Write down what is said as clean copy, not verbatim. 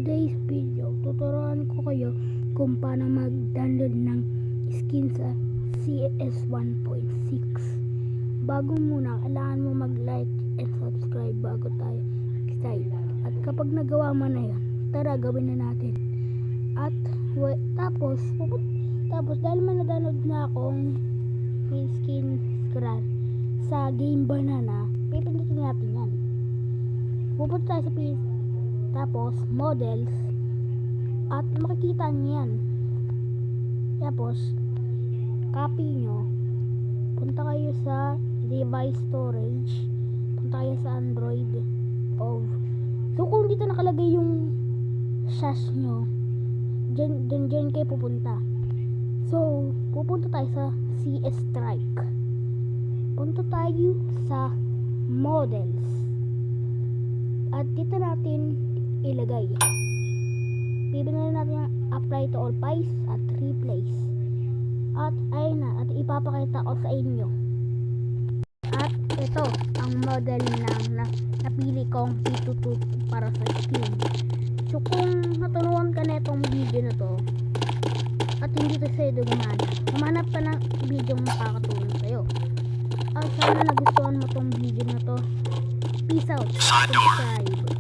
today's video, tuturuan ko kayo kung paano mag-download ng skin sa CS 1.6. Bago muna, kailangan mo mag-like and subscribe bago tayo start. At kapag nagawa mo na yun, tara gawin na natin. At tapos dahil may na-download na akong skin scrar sa Game Banana, pipindutin natin yan. Pupunta tayo sa PC, tapos models, at makikita niyo yan. Tapos copy nyo, punta kayo sa device storage, punta kayo sa Android of. So kung dito nakalagay yung shash nyo, dyan kayo pupunta. So pupunta tayo sa CS Strike, punta tayo sa models, at dito natin ilagay. Bibigyan natin yung apply to all files at replace. At ayun na, at ipapakita ko sa inyo. At ito ang model na napili kong P22 para sa skin. So kung naturuan ka na itong video na to at hindi to sa'yo gumana, humanap ka ng video makakatulong sa'yo. At sana nagustuhan mo tong video na to. Peace out. Subscribe.